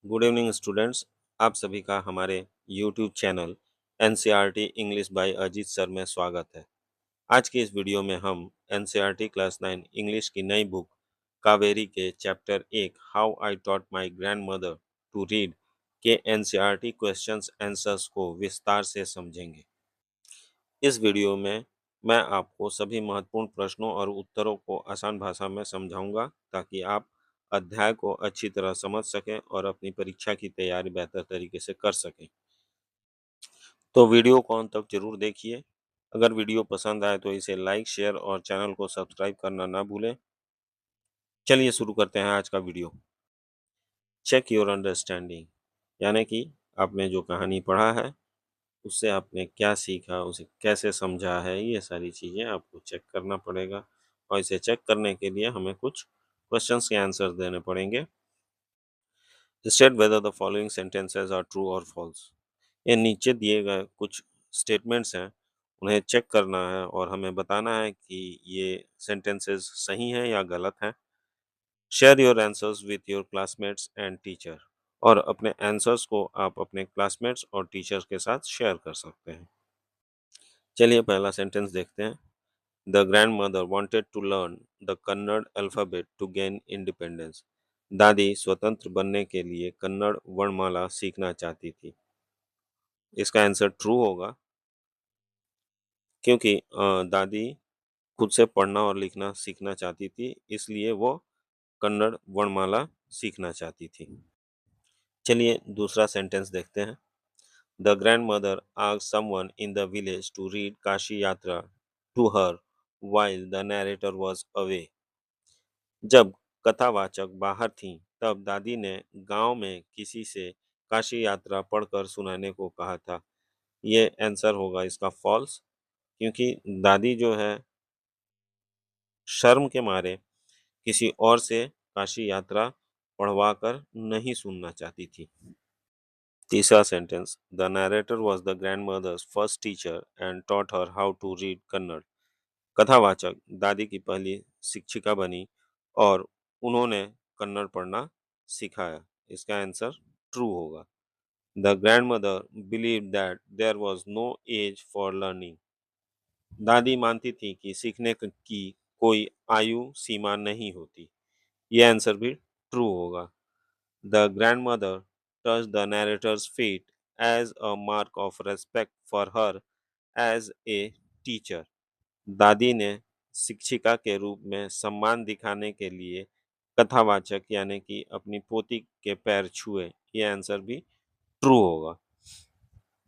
Good evening students. आप सभी का हमारे YouTube channel NCERT English by Ajit sir में स्वागत है। आज की इस वीडियो में हम एनसीईआरटी क्लास 9 इंग्लिश की नई बुक कावेरी के chapter 1 how I taught my grandmother to read के एनसीईआरटी क्वेश्चंस आंसर्स को विस्तार से समझेंगे। इस वीडियो में मैं आपको सभी महत्वपूर्ण प्रश्नों और उत्तरों को आसान भाषा में समझाऊंगा ताकि आप अध्याय को अच्छी तरह समझ सकें और अपनी परीक्षा की तैयारी बेहतर तरीके से कर सकें। तो वीडियो को अंत तक जरूर देखिए। अगर वीडियो पसंद आए तो इसे लाइक, शेयर और चैनल को सब्सक्राइब करना ना भूलें। चलिए शुरू करते हैं आज का वीडियो। चेक योर अंडरस्टैंडिंग, यानी कि आपने जो कहानी पढ़ा है उससे आपने क्या सीखा, उसे कैसे समझा है, ये सारी चीज़ें आपको चेक करना पड़ेगा। और इसे चेक करने के लिए हमें कुछ क्वेश्चंस के आंसर देने पड़ेंगे। State whether the following sentences are true और फॉल्स। ये नीचे दिए गए कुछ स्टेटमेंट्स हैं, उन्हें चेक करना है और हमें बताना है कि ये सेंटेंसेस सही हैं या गलत हैं। Share your answers with your classmates and teacher, और अपने आंसर्स को आप अपने क्लासमेट्स और टीचर्स के साथ शेयर कर सकते हैं। चलिए पहला सेंटेंस देखते हैं। The grandmother wanted to learn the Kannada alphabet to gain independence. दादी स्वतंत्र बनने के लिए कन्नड़ वर्णमाला सीखना चाहती थी। इसका आंसर ट्रू होगा, क्योंकि दादी खुद से पढ़ना और लिखना सीखना चाहती थी, इसलिए वो कन्नड़ वर्णमाला सीखना चाहती थी। चलिए दूसरा सेंटेंस देखते हैं। The grandmother asked someone in the village to read Kashi Yatra to her while the narrator was away। जब कथावाचक बाहर थीं, तब दादी ने गांव में किसी से काशी यात्रा पढ़कर सुनाने को कहा था। ये आंसर होगा इसका फॉल्स, क्योंकि दादी जो है शर्म के मारे किसी और से काशी यात्रा पढ़वाकर नहीं सुनना चाहती थी। तीसरा sentence. The narrator was the grandmother's first teacher and taught her how to read Kannada. कथावाचक दादी की पहली शिक्षिका बनी और उन्होंने कन्नड़ पढ़ना सिखाया। इसका आंसर ट्रू होगा। The grandmother believe that there was no age for learning. दादी मानती थी कि सीखने की कोई आयु सीमा नहीं होती। यह आंसर भी ट्रू होगा। The grandmother touch the narrator's feet as a mark of respect for her as a teacher. दादी ने शिक्षिका के रूप में सम्मान दिखाने के लिए कथावाचक यानी कि अपनी पोती के पैर छुए। ये आंसर भी ट्रू होगा।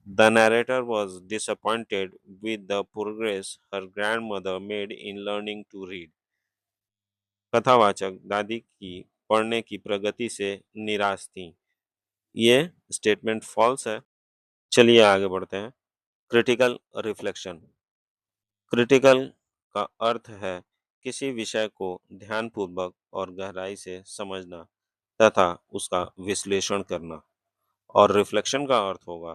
The narrator was disappointed with the progress her grandmother made in learning to read। कथावाचक दादी की पढ़ने की प्रगति से निराश थी। ये स्टेटमेंट फॉल्स है। चलिए आगे बढ़ते हैं। Critical reflection. क्रिटिकल का अर्थ है किसी विषय को ध्यानपूर्वक और गहराई से समझना तथा उसका विश्लेषण करना। और रिफ्लेक्शन का अर्थ होगा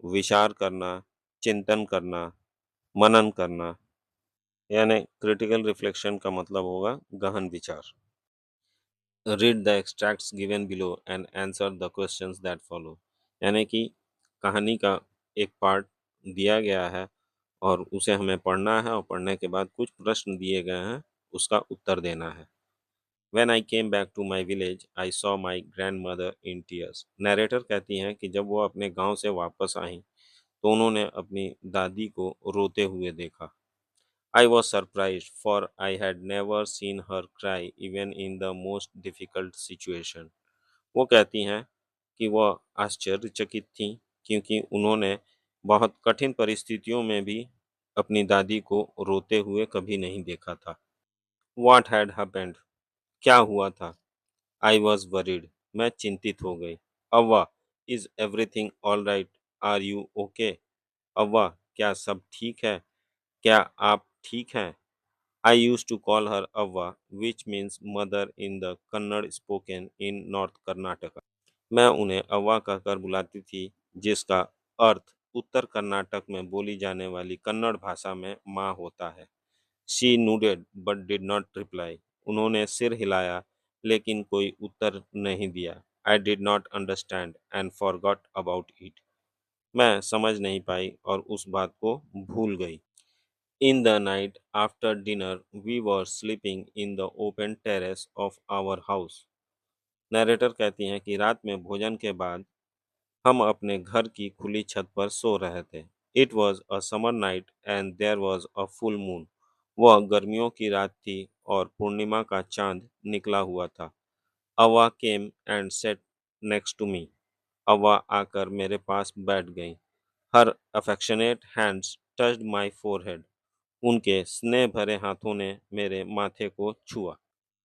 विचार करना, चिंतन करना, मनन करना। यानी क्रिटिकल रिफ्लेक्शन का मतलब होगा गहन विचार। Read the extracts given below and answer the questions that follow. यानी कि कहानी का एक पार्ट दिया गया है और उसे हमें पढ़ना है और पढ़ने के बाद कुछ प्रश्न दिए गए हैं, उसका उत्तर देना है। When I came back to my village, I saw my grandmother in tears। Narrator कहती हैं कि जब वो अपने गांव से वापस आई तो उन्होंने अपनी दादी को रोते हुए देखा। I was surprised, for I had never seen her cry even in the most difficult situation। वो कहती हैं कि वह आश्चर्यचकित थीं, क्योंकि उन्होंने बहुत कठिन परिस्थितियों में भी अपनी दादी को रोते हुए कभी नहीं देखा था। What had happened? क्या हुआ था? I was worried। मैं चिंतित हो गई। अव्वा, is everything all right? Are you okay? अव्वा, क्या सब ठीक है? क्या आप ठीक हैं? I used to call her Avva, which means mother in the Kannada spoken in North Karnataka। मैं उन्हें अव्वा कहकर बुलाती थी, जिसका अर्थ उत्तर कर्नाटक में बोली जाने वाली कन्नड़ भाषा में माँ होता है। She nodded but did not reply। उन्होंने सिर हिलाया लेकिन कोई उत्तर नहीं दिया। I did not understand and forgot about it. मैं समझ नहीं पाई और उस बात को भूल गई। In the night after dinner we were sleeping in the open terrace of our house. Narrator कहती हैं कि रात में भोजन के बाद हम अपने घर की खुली छत पर सो रहे थे। It was a summer night and there was a full moon. वह गर्मियों की रात थी और पूर्णिमा का चांद निकला हुआ था। Avva came and sat next to me. Avva आकर मेरे पास बैठ गई। Her affectionate hands touched my forehead. उनके स्नेह भरे हाथों ने मेरे माथे को छुआ।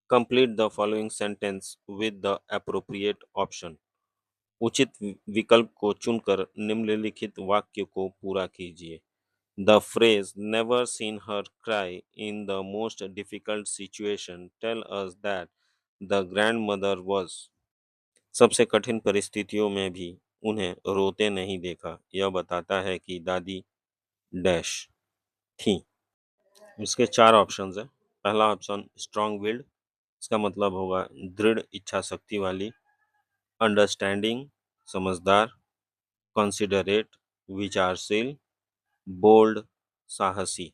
Complete the following sentence with the appropriate option. उचित विकल्प को चुनकर निम्नलिखित वाक्य को पूरा कीजिए। The phrase never seen her cry in the most difficult situation tell us that the grand mother was. सबसे कठिन परिस्थितियों में भी उन्हें रोते नहीं देखा। यह बताता है कि दादी डैश थी। इसके चार ऑप्शंस हैं। पहला ऑप्शन स्ट्रॉन्ग विल्ड, इसका मतलब होगा दृढ़ इच्छा शक्ति वाली। अंडरस्टैंडिंग समझदार। कंसिडरेट विचारशील। बोल्ड साहसी।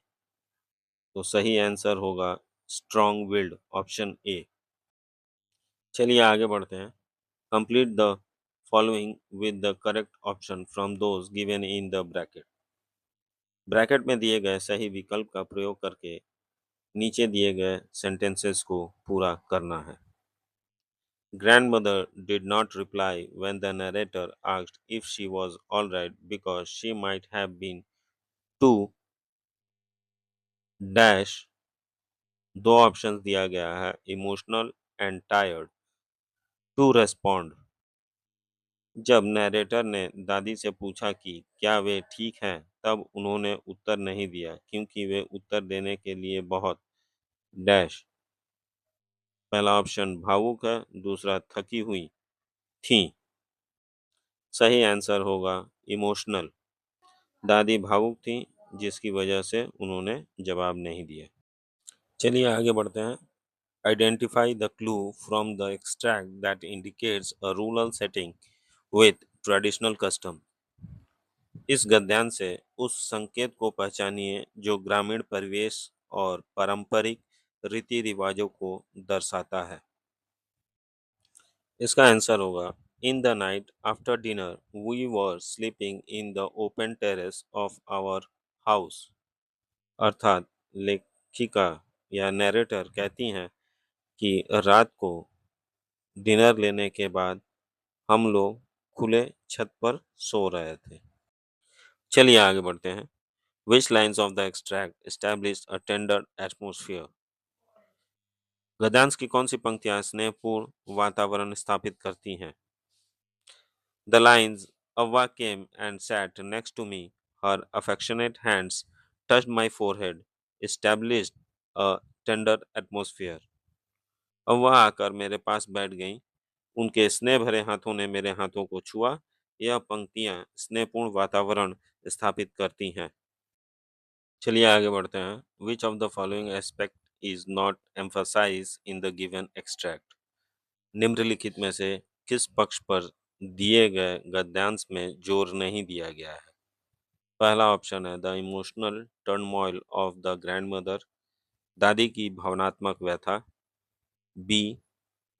तो सही आंसर होगा स्ट्रॉन्ग विल्ड, ऑप्शन ए। चलिए आगे बढ़ते हैं। Complete the following with the correct option from those given in the bracket. Bracket में दिए गए सही विकल्प का प्रयोग करके नीचे दिए गए सेंटेंसेस को पूरा करना है। Grandmother did not reply when the narrator asked if she was all right because she might have been too dash। दो ऑप्शंस दिया गया है, emotional and tired to respond. जब नैरेटर ने दादी से पूछा कि क्या वे ठीक हैं, तब उन्होंने उत्तर नहीं दिया क्योंकि वे उत्तर देने के लिए बहुत डैश। पहला ऑप्शन भावुक है, दूसरा थकी हुई थी। सही आंसर होगा इमोशनल। दादी भावुक थी जिसकी वजह से उन्होंने जवाब नहीं दिया। चलिए आगे बढ़ते हैं। Identify the clue from the extract that indicates a rural setting with traditional custom. इस गद्यांश से उस संकेत को पहचानिए जो ग्रामीण परिवेश और पारंपरिक रीति रिवाजों को दर्शाता है। इसका आंसर होगा in the night after dinner we were sleeping in the open terrace of our house. अर्थात लेखिका या नैरेटर कहती हैं कि रात को डिनर लेने के बाद हम लोग खुले छत पर सो रहे थे। चलिए आगे बढ़ते हैं। Which lines of the extract establish a tender atmosphere. गद्यांश की कौन सी पंक्तियां स्नेहपूर्ण वातावरण स्थापित करती हैं? The lines Avva came and sat next to me, her affectionate hands touched my forehead, established a tender atmosphere. Avva आकर मेरे पास बैठ गईं, उनके स्नेह भरे हाथों ने मेरे हाथों को छुआ। यह पंक्तियां स्नेहपूर्ण वातावरण स्थापित करती हैं। चलिए आगे बढ़ते हैं। Which of the following aspect is not emphasise in the given extract. निम्नलिखित में से किस पक्ष पर दिए गए गद्यांश में जोर नहीं दिया गया है? पहला ऑप्शन है the emotional turmoil of the grandmother, दादी की भावनात्मक व्यथा। Be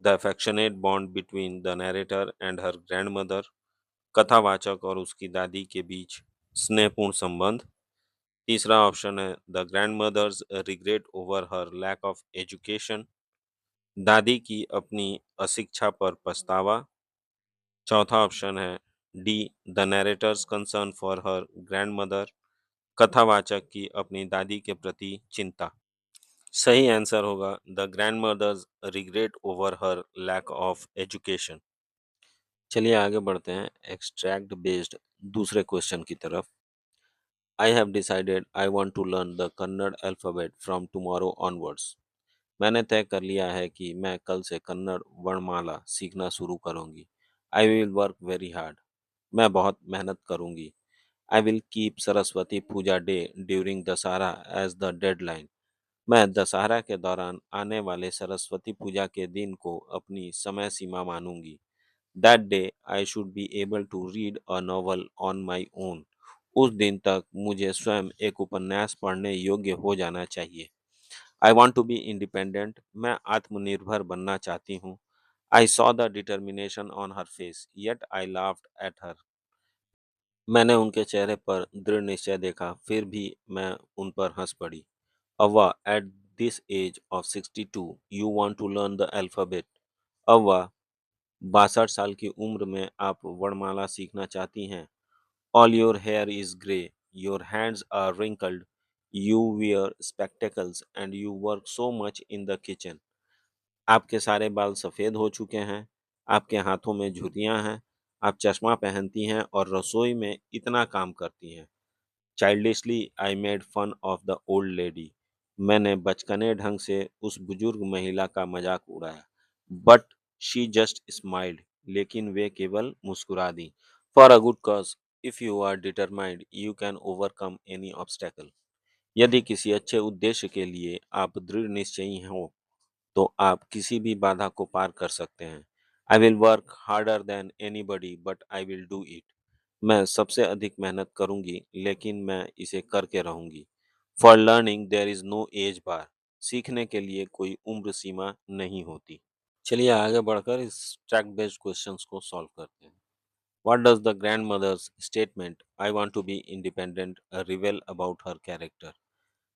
the affectionate bond between the narrator and her grandmother, कथावाचक और उसकी दादी के बीच स्नेहपूर्ण संबंध। तीसरा ऑप्शन है the grandmother's regret over her lack of education, दादी की अपनी अशिक्षा पर पछतावा। चौथा ऑप्शन है D the narrator's concern for her grandmother, कथावाचक की अपनी दादी के प्रति चिंता। सही आंसर होगा the grandmother's regret over her lack of education. चलिए आगे बढ़ते हैं एक्सट्रैक्ट बेस्ड दूसरे क्वेश्चन की तरफ। I have decided I want to learn the Kannada alphabet from tomorrow onwards. मैंने तय कर लिया है कि मैं कल से कन्नड़ वर्णमाला सीखना शुरू करूंगी। I will work very hard. मैं बहुत मेहनत करूंगी। I will keep Saraswati Puja day during Dussehra as the deadline. मैं दशहरा के दौरान आने वाले सरस्वती पूजा के दिन को अपनी समय सीमा मानूंगी। That day I should be able to read a novel on my own. उस दिन तक मुझे स्वयं एक उपन्यास पढ़ने योग्य हो जाना चाहिए. I want to be independent. मैं आत्मनिर्भर बनना चाहती हूँ. I saw the determination on her face, yet I laughed at her. मैंने उनके चेहरे पर दृढ़ निश्चय देखा, फिर भी मैं उन पर हंस पड़ी. अव्वा, at this age of 62, you want to learn the alphabet. अव्वा, 62 साल की उम्र में आप वर्णमाला सीखना चाहती हैं. All your hair is grey, your hands are wrinkled, you wear spectacles and you work so much in the kitchen. आपके सारे बाल सफ़ेद हो चुके हैं, आपके हाथों में झुर्रियाँ हैं, आप चश्मा पहनती हैं और रसोई में इतना काम करती हैं. Childishly I made fun of the old lady. मैंने बचकने ढंग से उस बुजुर्ग महिला का मजाक उड़ाया. But she just smiled. लेकिन वे केवल मुस्कुरा दी. For a good cause, if you are determined you can overcome any obstacle. यदि किसी अच्छे उद्देश्य के लिए आप दृढ़ निश्चयी हो तो आप किसी भी बाधा को पार कर सकते हैं. आई will work harder than anybody but I will do it. मैं सबसे अधिक मेहनत करूंगी लेकिन मैं इसे करके रहूंगी. For learning there is no age bar. सीखने के लिए कोई उम्र सीमा नहीं होती. चलिए आगे बढ़कर इस ट्रैक बेस्ड क्वेश्चंस को सॉल्व करते हैं. What does the grandmother's statement I want to be independent reveal about her character.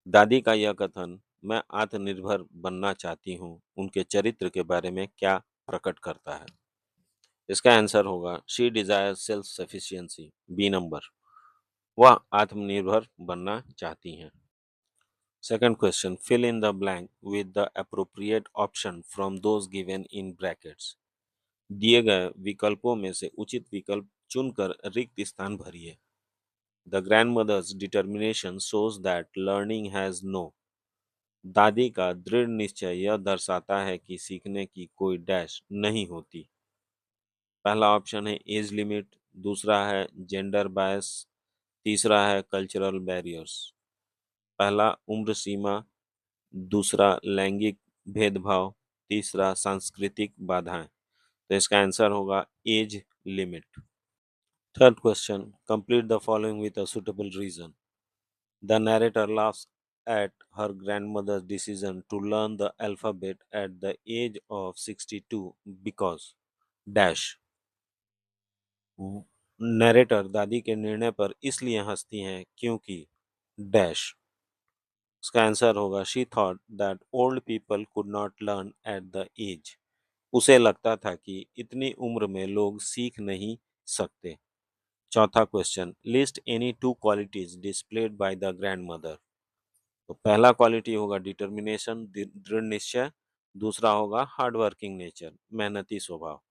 दादी का यह कथन मैं आत्मनिर्भर बनना चाहती हूँ उनके चरित्र के बारे में क्या प्रकट करता है. इसका आंसर होगा she desire self sufficiency. B number. वह आत्मनिर्भर बनना चाहती हैं. Second question, fill in the blank with the appropriate option from those given in brackets. दिए गए विकल्पों में से उचित विकल्प चुनकर रिक्त स्थान भरिए. The grandmother's determination shows that learning has no. दादी का दृढ़ निश्चय यह दर्शाता है कि सीखने की कोई डैश नहीं होती. पहला ऑप्शन है एज लिमिट, दूसरा है जेंडर बायस, तीसरा है कल्चरल बैरियर्स. पहला उम्र सीमा, दूसरा लैंगिक भेदभाव, तीसरा सांस्कृतिक बाधाएं. तो इसका आंसर होगा age limit. Third question, complete the following with a suitable reason. The narrator laughs at her grandmother's decision to learn the alphabet at the age of 62 because dash. Narrator दादी के निर्णय पर इसलिए हंसती हैं क्योंकि डैश. उसका आंसर होगा she thought that old people could not learn at the age. उसे लगता था कि इतनी उम्र में लोग सीख नहीं सकते. चौथा question, list any two qualities displayed by the grand mother. तो पहला क्वालिटी होगा डिटर्मिनेशन, दृढ़ निश्चय. दूसरा होगा हार्ड वर्किंग नेचर, मेहनती स्वभाव.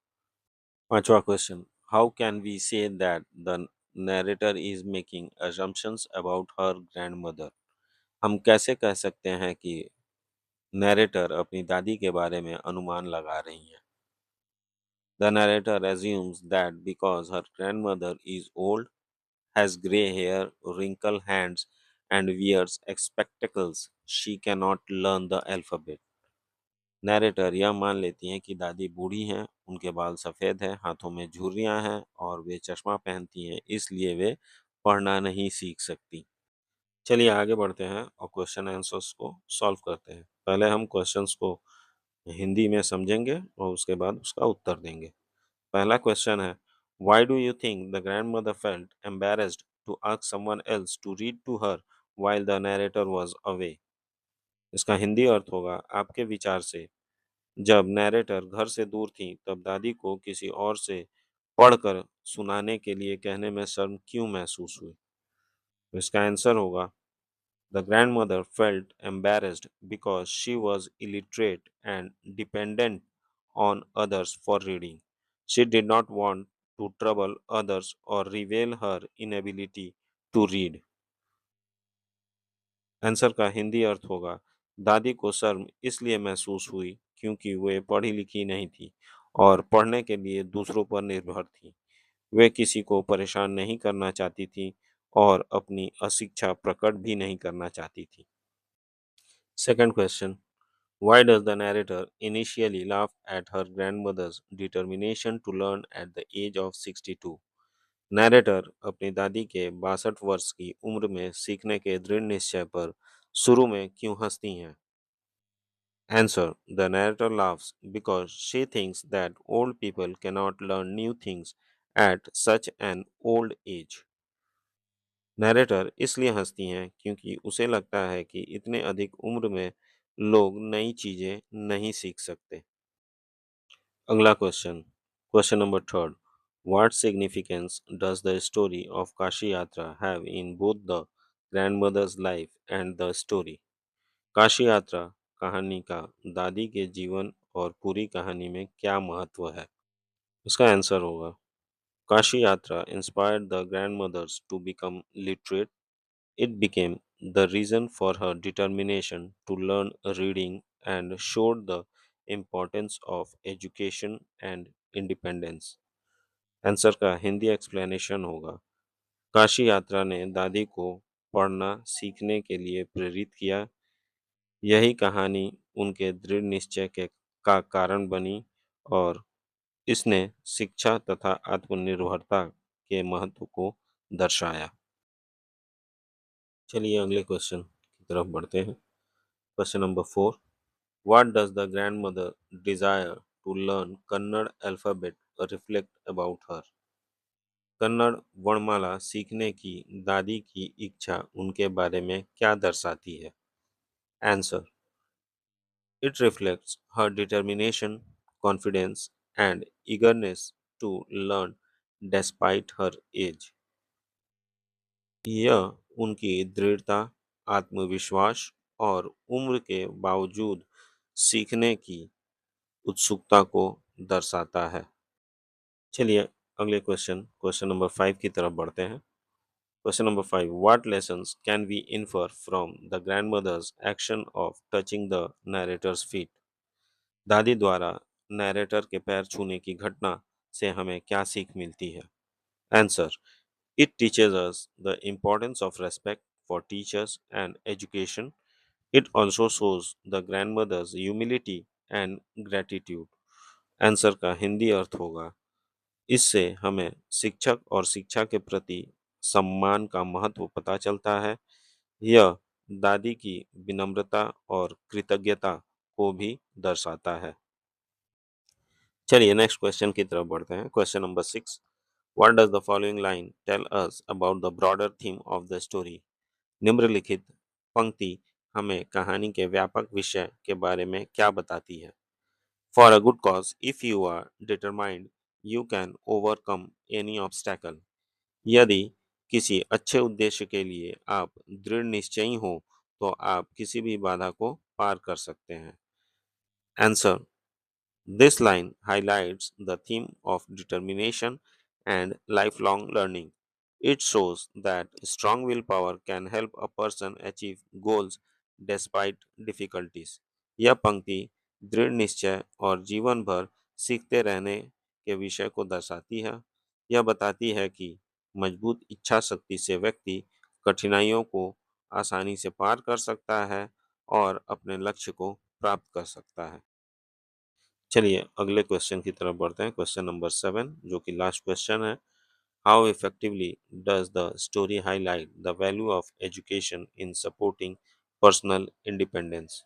पांचवा question, how can we say that the narrator is making assumptions about her grandmother. हम कैसे कह सकते हैं कि नरेटर अपनी दादी के बारे में अनुमान लगा रही हैं. The narrator assumes that because her grandmother is old, has gray hair, wrinkled hands, and wears spectacles, she cannot learn the alphabet. Narrator यह मान लेती हैं कि दादी बूढ़ी हैं, उनके बाल सफ़ेद हैं, हाथों में झुर्रियाँ हैं और वे चश्मा पहनती हैं, इसलिए वे पढ़ना नहीं सीख सकती. चलिए आगे बढ़ते हैं और क्वेश्चन आंसर्स को सॉल्व करते हैं. पहले हम क्वेश्चंस को हिंदी में समझेंगे और उसके बाद उसका उत्तर देंगे. पहला क्वेश्चन है, why do you think the grandmother felt embarrassed to ask someone else to read to her while the narrator was away. इसका हिंदी अर्थ होगा, आपके विचार से जब नैरेटर घर से दूर थी तब दादी को किसी और से पढ़कर सुनाने के लिए कहने में शर्म क्यों महसूस हुई. तो इसका आंसर होगा the grandmother felt embarrassed because she was illiterate and dependent on others for reading. She did not want to trouble others or reveal her inability to read. Answer का हिंदी अर्थ होगा, दादी को शर्म इसलिए महसूस हुई क्योंकि वे पढ़ी लिखी नहीं थी और पढ़ने के लिए दूसरों पर निर्भर थी. वे किसी को परेशान नहीं करना चाहती थी और अपनी अशिक्षा प्रकट भी नहीं करना चाहती थी. Second question, Why does the narrator initially laugh at her grandmother's determination to learn at the age of 62? Narrator अपनी दादी के 62 वर्ष की उम्र में सीखने के दृढ़ निश्चय पर शुरू में क्यों हंसती हैं? Answer: The narrator laughs because she thinks that old people cannot learn new things at such an old age. Narrator इसलिए हंसती हैं क्योंकि उसे लगता है कि इतने अधिक उम्र में लोग नई चीजें नहीं सीख सकते। अगला question, question number third, what significance does the story of Kashi Yatra have in both the grandmother's life and the story? Kashi Yatra कहानी का दादी के जीवन और पूरी कहानी में क्या महत्व है? इसका आंसर होगा, Kashi yatra inspired the grandmothers to become literate. It became the reason for her determination to learn reading and showed the importance of education and independence. Answer का हिंदी एक्सप्लेनेशन होगा, काशी यात्रा ने दादी को पढ़ना सीखने के लिए प्रेरित किया। यही कहानी उनके दृढ़ निश्चय का कारण बनी और इसने शिक्षा तथा आत्मनिर्भरता के महत्व को दर्शाया। चलिए अगले क्वेश्चन की तरफ बढ़ते हैं। Question number four, what does the grandmother desire to learn Kannada alphabet reflect about her? Kannada वर्णमाला सीखने की दादी की इच्छा उनके बारे में क्या दर्शाती है? Answer: it reflects her determination, confidence and eagerness to learn despite her age. यह उनकी दृढ़ता, आत्मविश्वास और उम्र के बावजूद सीखने की उत्सुकता को दर्शाता है। चलिए अगले क्वेश्चन, क्वेश्चन नंबर फाइव की तरफ बढ़ते हैं। Question number five, what lessons can we infer from the grandmother's action of touching the narrator's feet? दादी द्वारा नरेटर के पैर छूने की घटना से हमें क्या सीख मिलती है? Answer: it teaches us the importance of respect for teachers and education. It also shows the grandmother's humility and gratitude. Answer का हिंदी अर्थ होगा, इससे हमें शिक्षक और शिक्षा के प्रति सम्मान का महत्व पता चलता है। यह दादी की विनम्रता और कृतज्ञता को भी दर्शाता है। चलिए नेक्स्ट क्वेश्चन की तरफ बढ़ते हैं। Question number six, what does the following line tell us about the broader theme of the story? निम्नलिखित पंक्ति हमें कहानी के व्यापक विषय के बारे में क्या बताती है? For a good cause if you are determined you can overcome any obstacle. यदि किसी अच्छे उद्देश्य के लिए आप दृढ़ निश्चयी हो तो आप किसी भी बाधा को पार कर सकते हैं। Answer: This line highlights the theme of determination and lifelong learning. It shows that strong willpower can help a person achieve goals despite difficulties. यह पंक्ति दृढ़ निश्चय और जीवन भर सीखते रहने के विषय को दर्शाती है। यह बताती है कि मजबूत इच्छा शक्ति से व्यक्ति कठिनाइयों को आसानी से पार कर सकता है और अपने लक्ष्य को प्राप्त कर सकता है। चलिए अगले क्वेश्चन की तरफ बढ़ते हैं। क्वेश्चन नंबर सेवन, जो कि लास्ट क्वेश्चन है, how effectively does the story highlight the value of education in supporting personal independence?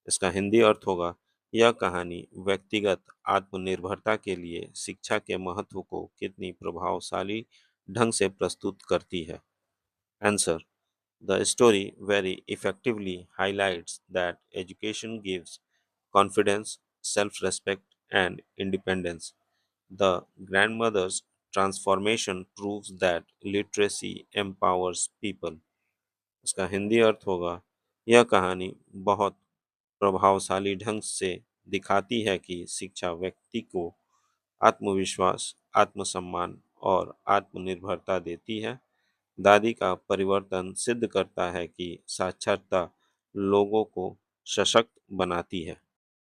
इसका हिंदी अर्थ होगा, यह कहानी व्यक्तिगत आत्मनिर्भरता के लिए शिक्षा के महत्व को कितनी प्रभावशाली ढंग से प्रस्तुत करती है? Answer: the story very effectively highlights that education gives confidence, self-respect, and independence. The grandmother's transformation proves that literacy empowers people. इसका हिंदी अर्थ होगा, यह कहानी बहुत प्रभावशाली ढंग से दिखाती है कि शिक्षा व्यक्ति को आत्मविश्वास, आत्मसम्मान और आत्मनिर्भरता देती है। दादी का परिवर्तन सिद्ध करता है कि साक्षरता लोगों को सशक्त बनाती है।